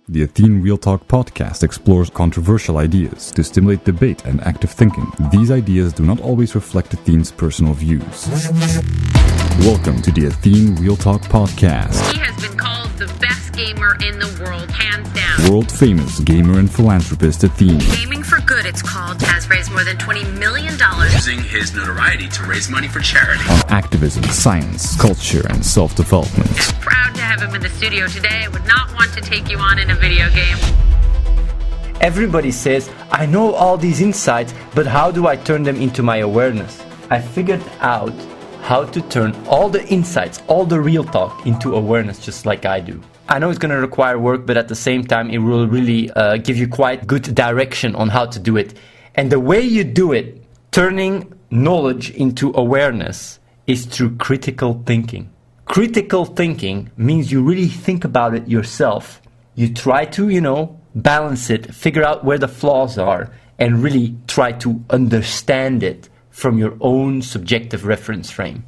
The Athene Real Talk Podcast explores controversial ideas to stimulate debate and active thinking. These ideas do not always reflect Athene's personal views. Welcome to the Athene Real Talk Podcast. He has been called the best gamer in the world, hands down. World-famous gamer and philanthropist Athene. Gaming for Good, it's called, has raised more than $20 million. Using his notoriety to raise money for charity. On activism, science, culture, and self-development. Proud to have him in the studio today. I would not want to take you on in a video game. Everybody says, I know all these insights, but how do I turn them into my awareness? I figured out how to turn all the insights, all the real talk into awareness, just like I do. I know it's going to require work, but at the same time, it will really give you quite good direction on how to do it. And the way you do it, turning knowledge into awareness, is through critical thinking. Critical thinking means you really think about it yourself. You try to, balance it, figure out where the flaws are, and really try to understand it from your own subjective reference frame.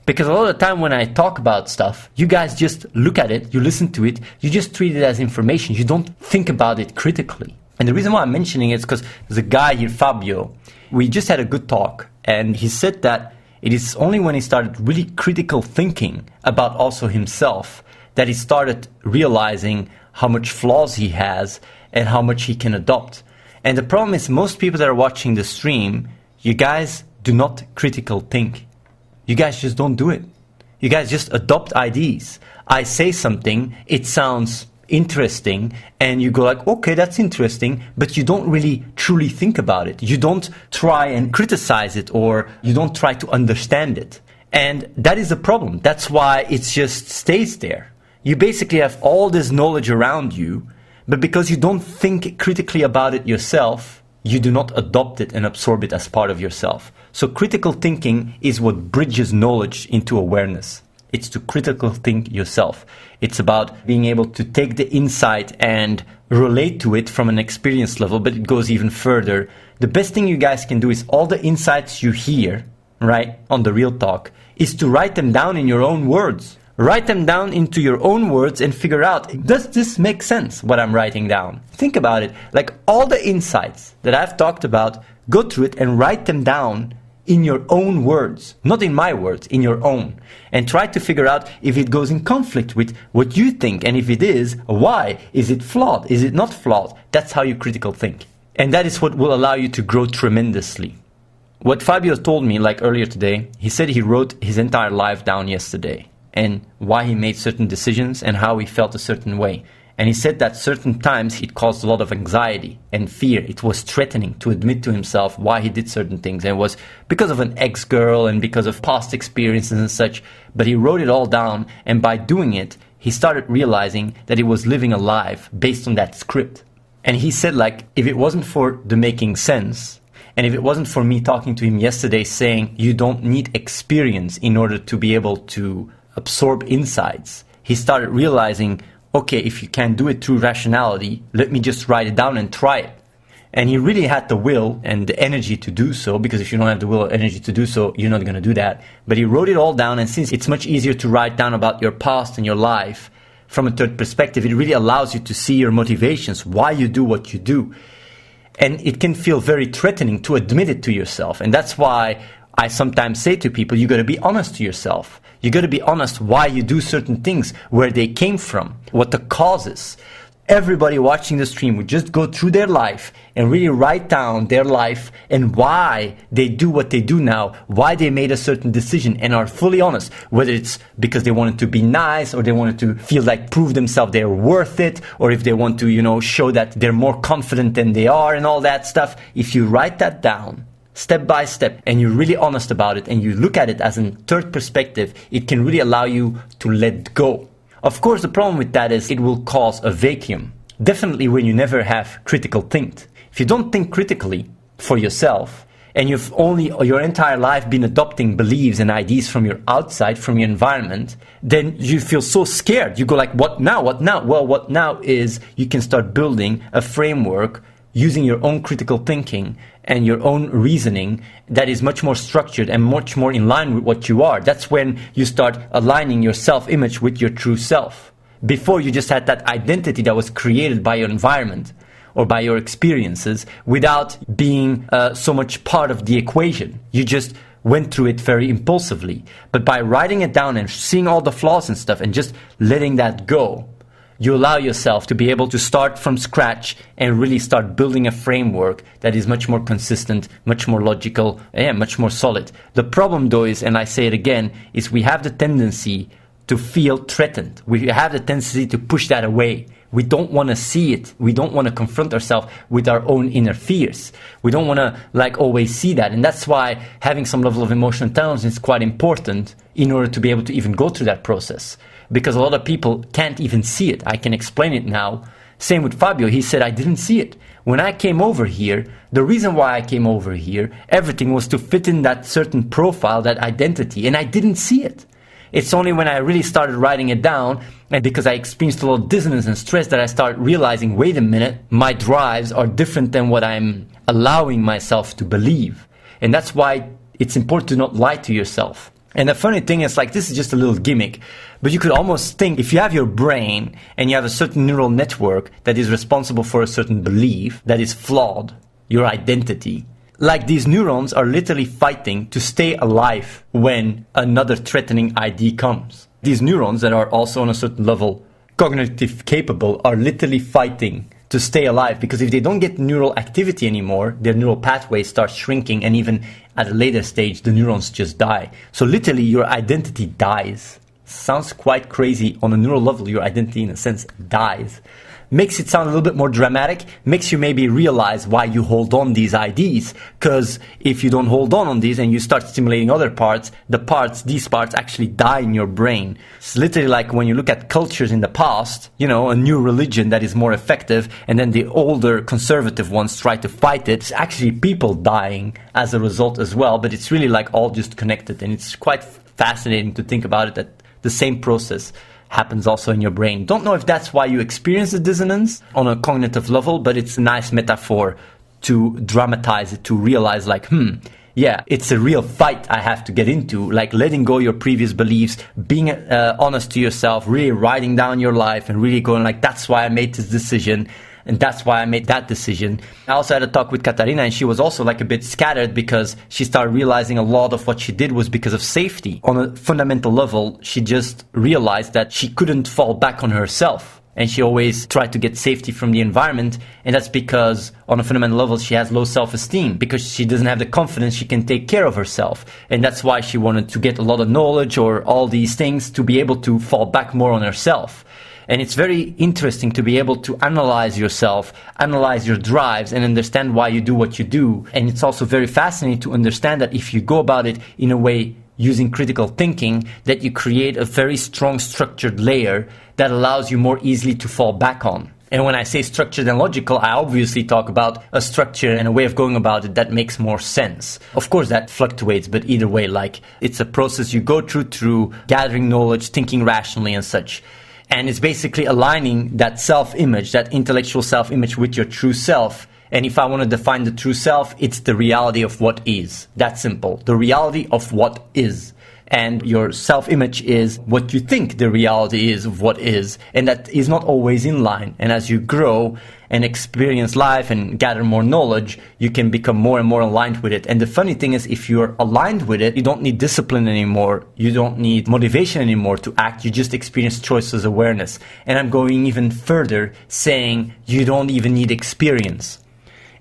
Because a lot of the time when I talk about stuff, you guys just look at it, you listen to it, you just treat it as information. You don't think about it critically. And the reason why I'm mentioning it is because there's a guy here, Fabio. We just had a good talk, and he said that it is only when he started really critical thinking about also himself that he started realizing how much flaws he has and how much he can adopt. And the problem is most people that are watching the stream, you guys do not critical think. You guys just don't do it. You guys just adopt ideas. I say something, it sounds interesting, and you go like, okay, that's interesting, but you don't really truly think about it. You don't try and criticize it, or you don't try to understand it. And that is the problem. That's why it just stays there. You basically have all this knowledge around you, but because you don't think critically about it yourself, you do not adopt it and absorb it as part of yourself. So critical thinking is what bridges knowledge into awareness. It's to critical think yourself. It's about being able to take the insight and relate to it from an experience level, but it goes even further. The best thing you guys can do is all the insights you hear, right, on the Real Talk, is to write them down in your own words. Write them down into your own words and figure out, does this make sense, what I'm writing down? Think about it. Like all the insights that I've talked about, go through it and write them down in your own words. Not in my words, in your own. And try to figure out if it goes in conflict with what you think. And if it is, why? Is it flawed? Is it not flawed? That's how you critical think. And that is what will allow you to grow tremendously. What Fabio told me, like earlier today, he said he wrote his entire life down yesterday, and why he made certain decisions and how he felt a certain way. And he said that certain times it caused a lot of anxiety and fear. It was threatening to admit to himself why he did certain things. And it was because of an ex-girl and because of past experiences and such. But he wrote it all down, and by doing it, he started realizing that he was living a life based on that script. And he said, like, if it wasn't for the making sense, and if it wasn't for me talking to him yesterday saying you don't need experience in order to be able to absorb insights, he started realizing, okay, if you can't do it through rationality, let me just write it down and try it. And he really had the will and the energy to do so, because if you don't have the will or energy to do so, you're not going to do that. But he wrote it all down, and since it's much easier to write down about your past and your life from a third perspective, it really allows you to see your motivations, why you do what you do. And it can feel very threatening to admit it to yourself. And that's why I sometimes say to people, you got to be honest to yourself. You got to be honest why you do certain things, where they came from, what the cause is. Everybody watching the stream would just go through their life and really write down their life and why they do what they do now, why they made a certain decision, and are fully honest, whether it's because they wanted to be nice, or they wanted to feel like prove themselves they're worth it, or if they want to, show that they're more confident than they are and all that stuff. If you write that down, step by step, and you're really honest about it, and you look at it as a third perspective, it can really allow you to let go. Of course, the problem with that is it will cause a vacuum. Definitely when you never have critical think. If you don't think critically for yourself, and you've only your entire life been adopting beliefs and ideas from your outside, from your environment, then you feel so scared. You go like, what now? What now? Well, what now is you can start building a framework using your own critical thinking and your own reasoning that is much more structured and much more in line with what you are. That's when you start aligning your self-image with your true self. Before, you just had that identity that was created by your environment or by your experiences without being so much part of the equation. You just went through it very impulsively. But by writing it down and seeing all the flaws and stuff and just letting that go, you allow yourself to be able to start from scratch and really start building a framework that is much more consistent, much more logical, and much more solid. The problem though is, and I say it again, is we have the tendency to feel threatened. We have the tendency to push that away. We don't want to see it. We don't want to confront ourselves with our own inner fears. We don't want to always see that. And that's why having some level of emotional intelligence is quite important in order to be able to even go through that process. Because a lot of people can't even see it. I can explain it now. Same with Fabio. He said, I didn't see it. When I came over here, the reason why I came over here, everything was to fit in that certain profile, that identity, and I didn't see it. It's only when I really started writing it down, and because I experienced a lot of dissonance and stress, that I started realizing, wait a minute, my drives are different than what I'm allowing myself to believe. And that's why it's important to not lie to yourself. And the funny thing is, this is just a little gimmick, but you could almost think if you have your brain and you have a certain neural network that is responsible for a certain belief that is flawed, your identity, these neurons are literally fighting to stay alive when another threatening idea comes. These neurons that are also on a certain level cognitive capable are literally fighting to stay alive, because if they don't get neural activity anymore, their neural pathways start shrinking, and even at a later stage, the neurons just die. So literally your identity dies. Sounds quite crazy. On a neural level, your identity in a sense dies. Makes it sound a little bit more dramatic, makes you maybe realize why you hold on these ideas. Because if you don't hold on these and you start stimulating other parts, these parts actually die in your brain. It's literally like when you look at cultures in the past, a new religion that is more effective, and then the older conservative ones try to fight it. It's actually people dying as a result as well, but it's really all just connected. And it's quite fascinating to think about it, that the same process happens also in your brain. Don't know if that's why you experience the dissonance on a cognitive level, but it's a nice metaphor to dramatize it, to realize yeah, it's a real fight I have to get into, letting go your previous beliefs, being honest to yourself, really writing down your life and really going that's why I made this decision. And that's why I made that decision. I also had a talk with Katarina, and she was also a bit scattered because she started realizing a lot of what she did was because of safety. On a fundamental level, she just realized that she couldn't fall back on herself. And she always tried to get safety from the environment. And that's because on a fundamental level, she has low self-esteem, because she doesn't have the confidence she can take care of herself. And that's why she wanted to get a lot of knowledge or all these things to be able to fall back more on herself. And it's very interesting to be able to analyze yourself, analyze your drives, and understand why you do what you do. And it's also very fascinating to understand that if you go about it in a way using critical thinking, that you create a very strong structured layer that allows you more easily to fall back on. And when I say structured and logical, I obviously talk about a structure and a way of going about it that makes more sense. Of course, that fluctuates, but either way, it's a process you go through gathering knowledge, thinking rationally and such. And it's basically aligning that self-image, that intellectual self-image with your true self. And if I want to define the true self, it's the reality of what is. That's simple. The reality of what is. And your self-image is what you think the reality is of what is. And that is not always in line. And as you grow and experience life and gather more knowledge, you can become more and more aligned with it. And the funny thing is, if you're aligned with it, you don't need discipline anymore. You don't need motivation anymore to act. You just experience choice as awareness. And I'm going even further, saying you don't even need experience.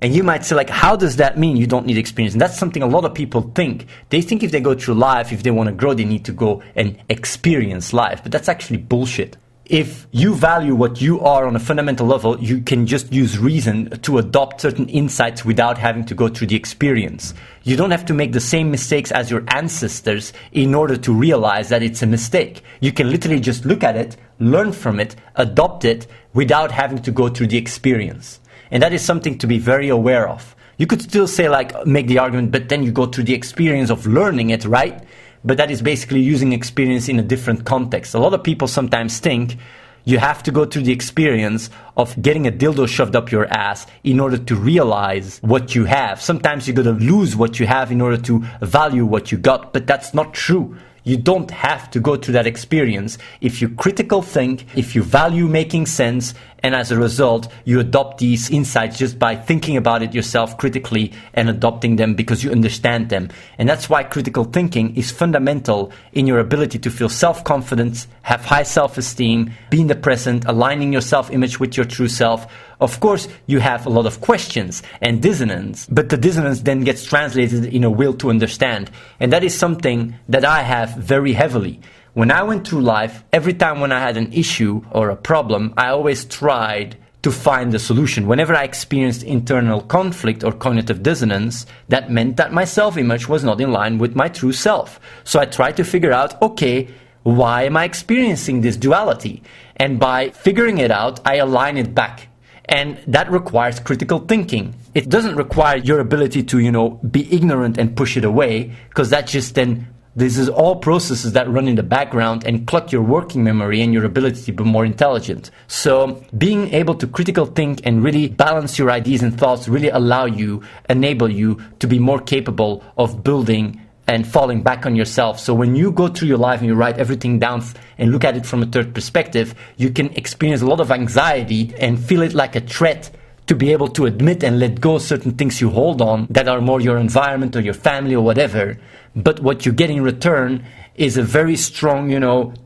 And you might say, how does that mean you don't need experience? And that's something a lot of people think. They think if they go through life, if they want to grow, they need to go and experience life. But that's actually bullshit. If you value what you are on a fundamental level, you can just use reason to adopt certain insights without having to go through the experience. You don't have to make the same mistakes as your ancestors in order to realize that it's a mistake. You can literally just look at it, learn from it, adopt it without having to go through the experience. And that is something to be very aware of. You could still say, make the argument, but then you go through the experience of learning it, right? But that is basically using experience in a different context. A lot of people sometimes think you have to go through the experience of getting a dildo shoved up your ass in order to realize what you have. Sometimes you got to lose what you have in order to value what you got, but that's not true. You don't have to go through that experience if you critical think, if you value making sense, and as a result, you adopt these insights just by thinking about it yourself critically and adopting them because you understand them. And that's why critical thinking is fundamental in your ability to feel self-confidence, have high self-esteem, be in the present, aligning your self-image with your true self. Of course, you have a lot of questions and dissonance, but the dissonance then gets translated in a will to understand. And that is something that I have very heavily. When I went through life, every time when I had an issue or a problem, I always tried to find the solution. Whenever I experienced internal conflict or cognitive dissonance, that meant that my self-image was not in line with my true self. So I tried to figure out, okay, why am I experiencing this duality? And by figuring it out, I align it back. And that requires critical thinking. It doesn't require your ability to, be ignorant and push it away, because that just then, this is all processes that run in the background and clog your working memory and your ability to be more intelligent. So being able to critical think and really balance your ideas and thoughts really enable you to be more capable of building and falling back on yourself. So when you go through your life and you write everything down and look at it from a third perspective, you can experience a lot of anxiety and feel it like a threat to be able to admit and let go of certain things you hold on that are more your environment or your family or whatever. But what you get in return is a very strong,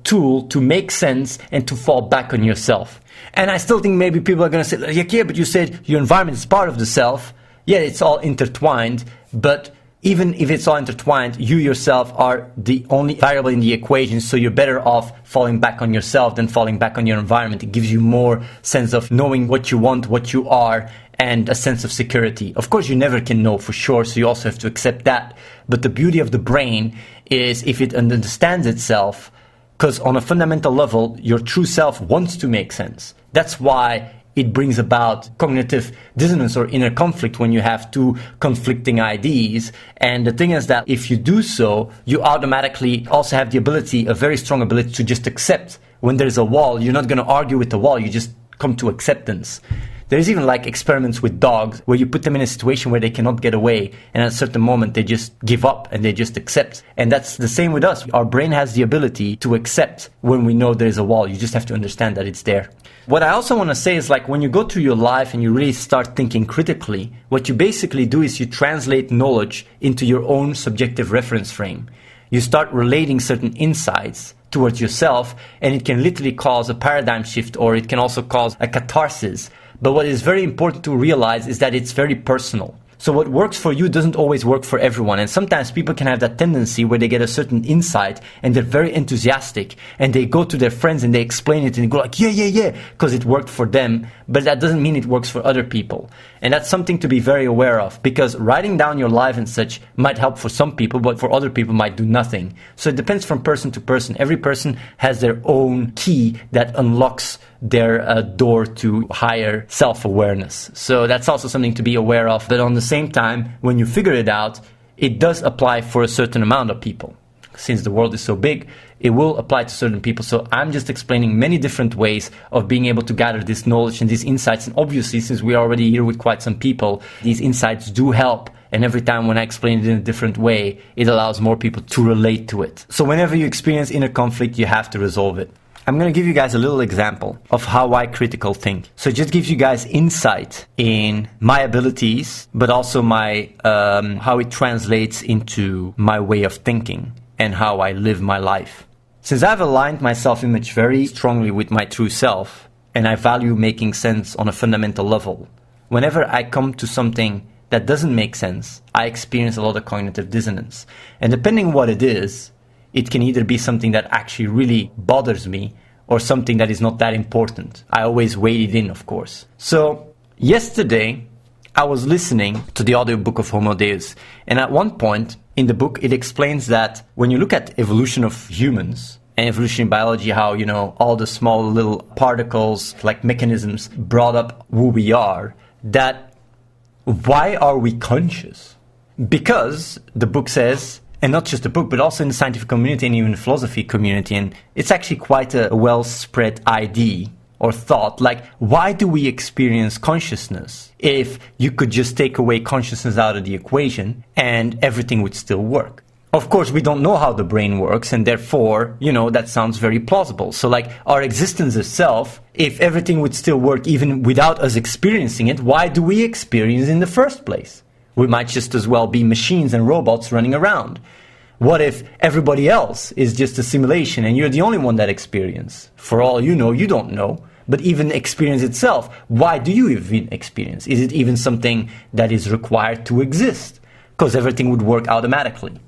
tool to make sense and to fall back on yourself. And I still think maybe people are going to say, yeah, but you said your environment is part of the self. Yeah, it's all intertwined, but even if it's all intertwined, you yourself are the only variable in the equation, so you're better off falling back on yourself than falling back on your environment. It gives you more sense of knowing what you want, what you are, and a sense of security. Of course, you never can know for sure, so you also have to accept that. But the beauty of the brain is if it understands itself, because on a fundamental level, your true self wants to make sense. That's why it brings about cognitive dissonance or inner conflict when you have two conflicting ideas. And the thing is that if you do so, you automatically also have the ability, a very strong ability to just accept. When there's a wall, you're not going to argue with the wall, you just come to acceptance. There's even like experiments with dogs where you put them in a situation where they cannot get away, and at a certain moment they just give up and they just accept. And that's the same with us. Our brain has the ability to accept when we know there's a wall. You just have to understand that it's there. What I also want to say is, like, when you go through your life and you really start thinking critically, what you basically do is you translate knowledge into your own subjective reference frame. You start relating certain insights towards yourself, and it can literally cause a paradigm shift, or it can also cause a catharsis. But what is very important to realize is that it's very personal. So what works for you doesn't always work for everyone. And sometimes people can have that tendency where they get a certain insight and they're very enthusiastic and they go to their friends and they explain it and they go like, yeah, because it worked for them. But that doesn't mean it works for other people. And that's something to be very aware of, because writing down your life and such might help for some people, but for other people might do nothing. So it depends from person to person. Every person has their own key that unlocks their door to higher self-awareness. So that's also something to be aware of. But on the same time, when you figure it out, it does apply for a certain amount of people. Since the world is so big, it will apply to certain people. So I'm just explaining many different ways of being able to gather this knowledge and these insights. And obviously, since we are already here with quite some people, these insights do help. And every time when I explain it in a different way, it allows more people to relate to it. So whenever you experience inner conflict, you have to resolve it. I'm going to give you guys a little example of how I critical think. So it just gives you guys insight in my abilities, but also my how it translates into my way of thinking and how I live my life. Since I've aligned my self-image very strongly with my true self, and I value making sense on a fundamental level, whenever I come to something that doesn't make sense, I experience a lot of cognitive dissonance. And depending on what it is, it can either be something that actually really bothers me or something that is not that important. I always weigh it in, of course. So yesterday, I was listening to the audiobook of Homo Deus. And at one point in the book, it explains that when you look at evolution of humans and evolution in biology, how, all the small little particles, like mechanisms, brought up who we are, that why are we conscious? Because the book says, and not just the book, but also in the scientific community and even the philosophy community. And it's actually quite a well-spread idea or thought. Like, why do we experience consciousness if you could just take away consciousness out of the equation and everything would still work? Of course, we don't know how the brain works, and therefore, that sounds very plausible. So like our existence itself, if everything would still work even without us experiencing it, why do we experience it in the first place? We might just as well be machines and robots running around. What if everybody else is just a simulation and you're the only one that experience? For all you know, you don't know. But even experience itself, why do you even experience? Is it even something that is required to exist? Because everything would work automatically.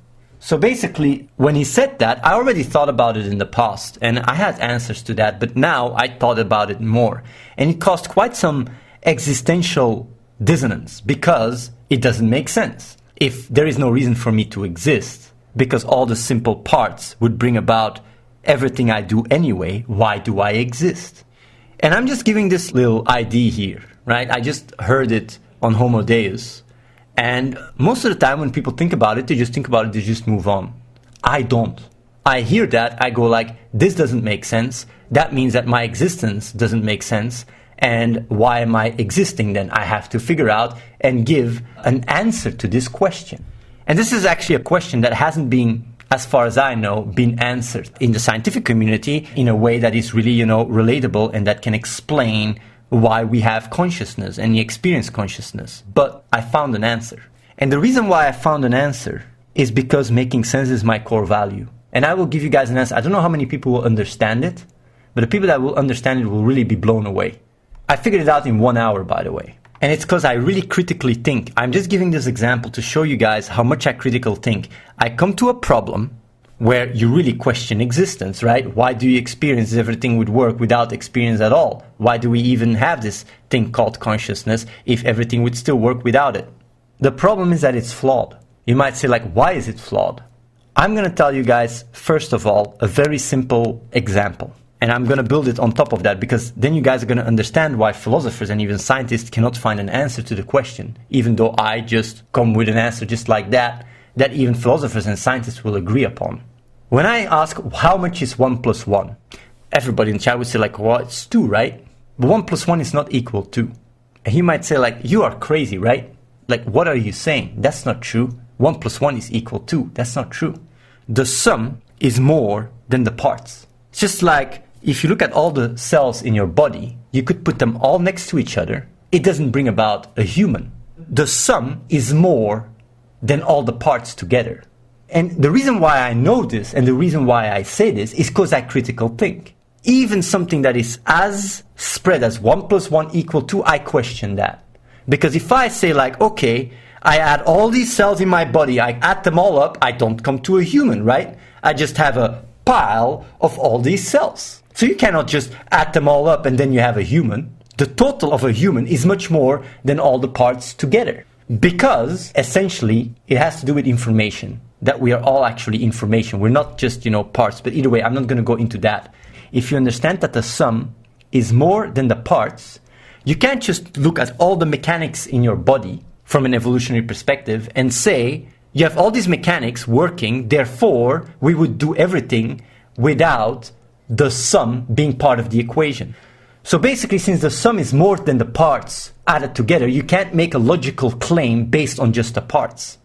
So basically, when he said that, I already thought about it in the past, and I had answers to that, but now I thought about it more. And it caused quite some existential dissonance, because it doesn't make sense. If there is no reason for me to exist, because all the simple parts would bring about everything I do anyway, why do I exist? And I'm just giving this little idea here, right? I just heard it on Homo Deus. And most of the time when people think about it, they just think about it, they just move on. I don't. I hear that, I go like, this doesn't make sense. That means that my existence doesn't make sense. And why am I existing then? I have to figure out and give an answer to this question. And this is actually a question that hasn't been, as far as I know, been answered in the scientific community in a way that is really, relatable and that can explain why we have consciousness and experience consciousness. But I found an answer. And the reason why I found an answer is because making sense is my core value. And I will give you guys an answer. I don't know how many people will understand it, but the people that will understand it will really be blown away. I figured it out in 1 hour, by the way. And it's because I really critically think. I'm just giving this example to show you guys how much I critically think. I come to a problem where you really question existence, right? Why do you experience everything would work without experience at all? Why do we even have this thing called consciousness if everything would still work without it? The problem is that it's flawed. You might say, like, why is it flawed? I'm going to tell you guys, first of all, a very simple example. And I'm going to build it on top of that, because then you guys are going to understand why philosophers and even scientists cannot find an answer to the question, even though I just come with an answer just like that even philosophers and scientists will agree upon. When I ask how much is 1 plus 1, everybody in the chat would say like, well, it's 2, right? But 1 plus 1 is not equal 2. And he might say like, you are crazy, right? Like, what are you saying? That's not true. 1 plus 1 is equal 2. That's not true. The sum is more than the parts. It's just like, if you look at all the cells in your body, you could put them all next to each other. It doesn't bring about a human. The sum is more than all the parts together. And the reason why I know this and the reason why I say this is because I critical think. Even something that is as spread as 1 plus 1 equal 2, I question that. Because if I say like, okay, I add all these cells in my body, I add them all up, I don't come to a human, right? I just have a pile of all these cells. So you cannot just add them all up and then you have a human. The total of a human is much more than all the parts together. Because essentially it has to do with information. That we are all actually information. We're not just, parts. But either way, I'm not going to go into that. If you understand that the sum is more than the parts, you can't just look at all the mechanics in your body from an evolutionary perspective and say, you have all these mechanics working, therefore we would do everything without the sum being part of the equation. So basically, since the sum is more than the parts added together, you can't make a logical claim based on just the parts.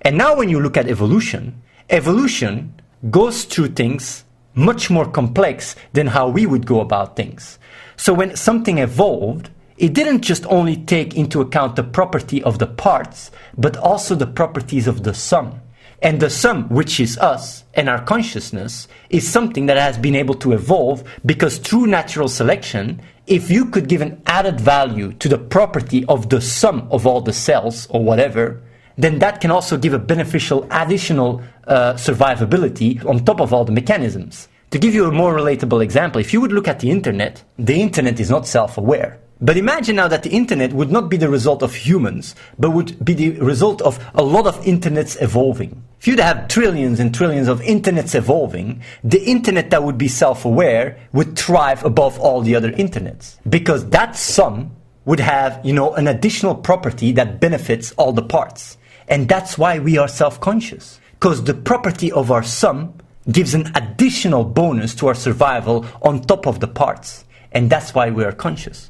And now when you look at evolution, evolution goes through things much more complex than how we would go about things. So when something evolved, it didn't just only take into account the property of the parts, but also the properties of the sum. And the sum, which is us and our consciousness, is something that has been able to evolve because through natural selection, if you could give an added value to the property of the sum of all the cells or whatever, then that can also give a beneficial additional survivability on top of all the mechanisms. To give you a more relatable example, if you would look at the internet is not self-aware. But imagine now that the internet would not be the result of humans, but would be the result of a lot of internets evolving. If you'd have trillions and trillions of internets evolving, the internet that would be self-aware would thrive above all the other internets. Because that sum would have, an additional property that benefits all the parts. And that's why we are self-conscious. Because the property of our sum gives an additional bonus to our survival on top of the parts. And that's why we are conscious.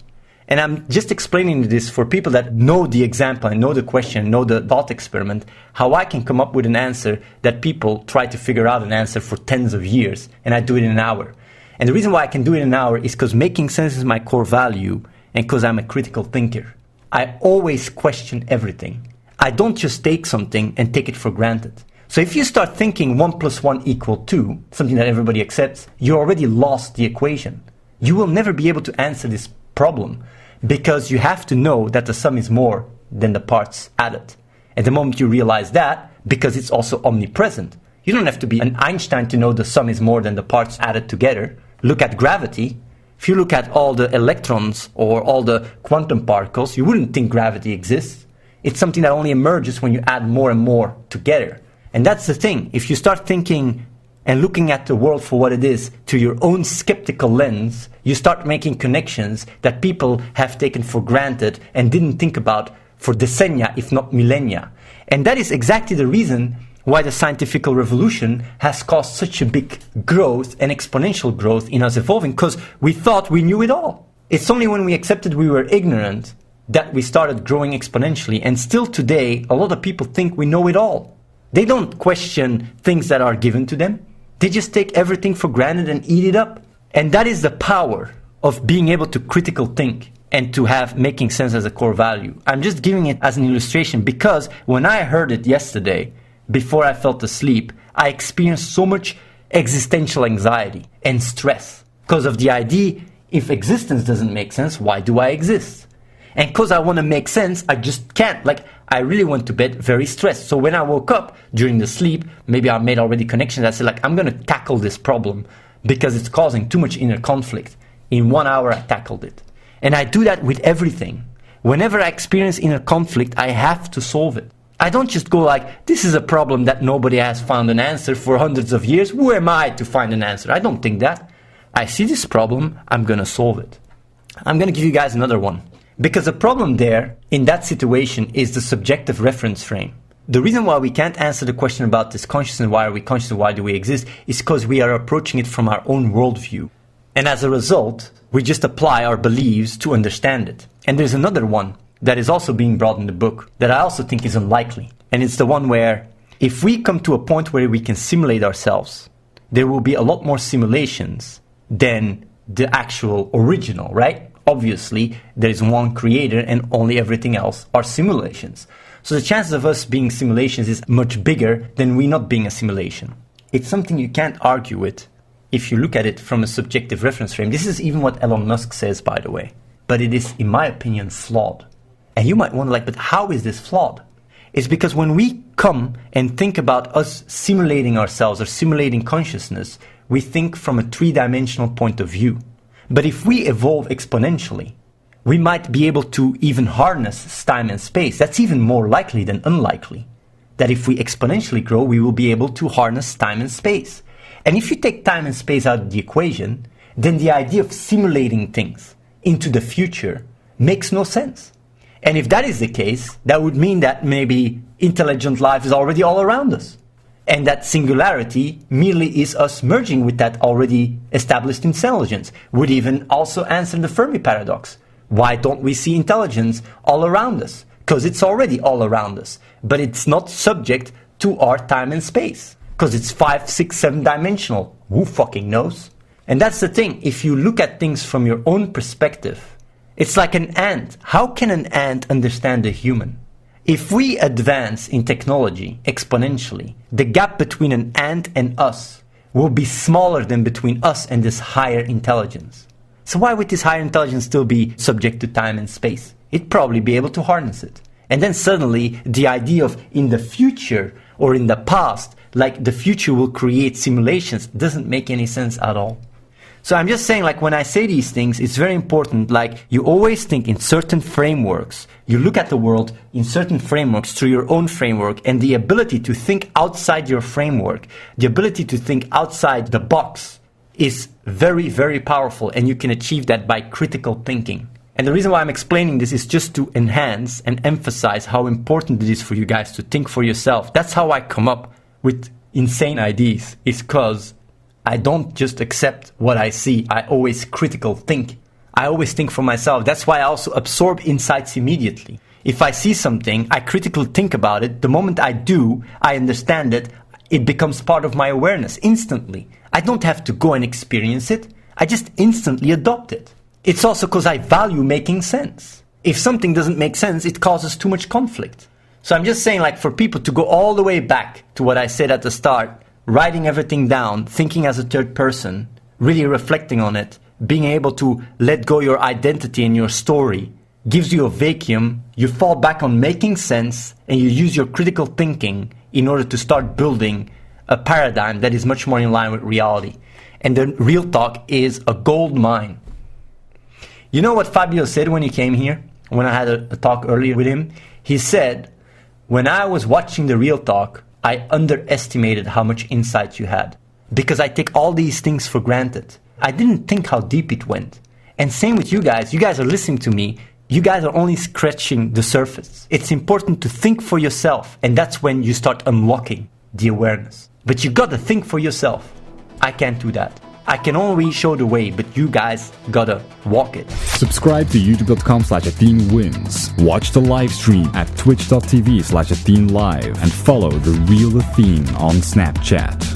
And I'm just explaining this for people that know the example and know the question, know the thought experiment, how I can come up with an answer that people try to figure out an answer for tens of years, and I do it in an hour. And the reason why I can do it in an hour is because making sense is my core value and because I'm a critical thinker. I always question everything. I don't just take something and take it for granted. So if you start thinking 1 + 1 = 2, something that everybody accepts, you already lost the equation. You will never be able to answer this problem because you have to know that the sum is more than the parts added. At the moment you realize that, because it's also omnipresent, you don't have to be an Einstein to know the sum is more than the parts added together. Look at gravity. If you look at all the electrons or all the quantum particles, you wouldn't think gravity exists. It's something that only emerges when you add more and more together. And that's the thing. If you start thinking and looking at the world for what it is through your own skeptical lens, you start making connections that people have taken for granted and didn't think about for decennia, if not millennia. And that is exactly the reason why the scientific revolution has caused such a big growth and exponential growth in us evolving, because we thought we knew it all. It's only when we accepted we were ignorant that we started growing exponentially. And still today, a lot of people think we know it all. They don't question things that are given to them. They just take everything for granted and eat it up. And that is the power of being able to critical think and to have making sense as a core value. I'm just giving it as an illustration because when I heard it yesterday, before I fell asleep, I experienced so much existential anxiety and stress because of the idea, if existence doesn't make sense, why do I exist? And because I want to make sense, I just can't. Like, I really went to bed very stressed. So when I woke up during the sleep, maybe I made already connections. I said, like, I'm going to tackle this problem because it's causing too much inner conflict. In 1 hour, I tackled it. And I do that with everything. Whenever I experience inner conflict, I have to solve it. I don't just go like, this is a problem that nobody has found an answer for hundreds of years. Who am I to find an answer? I don't think that. I see this problem, I'm going to solve it. I'm going to give you guys another one. Because the problem there, in that situation, is the subjective reference frame. The reason why we can't answer the question about this consciousness, why are we conscious, why do we exist, is because we are approaching it from our own worldview. And as a result, we just apply our beliefs to understand it. And there's another one that is also being brought in the book that I also think is unlikely. And it's the one where if we come to a point where we can simulate ourselves, there will be a lot more simulations than the actual original, right? Obviously, there is one creator and only everything else are simulations. So the chances of us being simulations is much bigger than we not being a simulation. It's something you can't argue with if you look at it from a subjective reference frame. This is even what Elon Musk says, by the way. But it is, in my opinion, flawed. And you might wonder, like, but how is this flawed? It's because when we come and think about us simulating ourselves or simulating consciousness, we think from a three-dimensional point of view. But if we evolve exponentially, we might be able to even harness time and space. That's even more likely than unlikely. That if we exponentially grow, we will be able to harness time and space. And if you take time and space out of the equation, then the idea of simulating things into the future makes no sense. And if that is the case, that would mean that maybe intelligent life is already all around us. And that singularity merely is us merging with that already established intelligence. Would even also answer the Fermi paradox. Why don't we see intelligence all around us? Because it's already all around us. But it's not subject to our time and space. Because it's 5, 6, 7 dimensional. Who fucking knows? And that's the thing. If you look at things from your own perspective, it's like an ant. How can an ant understand a human? If we advance in technology exponentially, the gap between an ant and us will be smaller than between us and this higher intelligence. So why would this higher intelligence still be subject to time and space? It'd probably be able to harness it. And then suddenly the idea of in the future or in the past, like the future will create simulations, doesn't make any sense at all. So I'm just saying, like, when I say these things, it's very important. Like, you always think in certain frameworks. You look at the world in certain frameworks through your own framework, and the ability to think outside your framework, the ability to think outside the box is very, very powerful. And you can achieve that by critical thinking. And the reason why I'm explaining this is just to enhance and emphasize how important it is for you guys to think for yourself. That's how I come up with insane ideas, is because I don't just accept what I see. I always critical think. I always think for myself. That's why I also absorb insights immediately. If I see something, I critically think about it. The moment I do, I understand it. It becomes part of my awareness instantly. I don't have to go and experience it. I just instantly adopt it. It's also because I value making sense. If something doesn't make sense, it causes too much conflict. So I'm just saying, like, for people to go all the way back to what I said at the start, writing everything down, thinking as a third person, really reflecting on it, being able to let go your identity and your story, gives you a vacuum. You fall back on making sense, and you use your critical thinking in order to start building a paradigm that is much more in line with reality. And the real talk is a gold mine. You know what Fabio said when he came here? When I had a talk earlier with him? He said, when I was watching the real talk, I underestimated how much insight you had. Because I take all these things for granted. I didn't think how deep it went. And same with you guys. You guys are listening to me. You guys are only scratching the surface. It's important to think for yourself. And that's when you start unlocking the awareness. But you gotta think for yourself. I can't do that. I can only show the way, but you guys gotta walk it. Subscribe to youtube.com/AtheneWins. Watch the live stream at twitch.tv/AtheneLive and follow The Real Athene on Snapchat.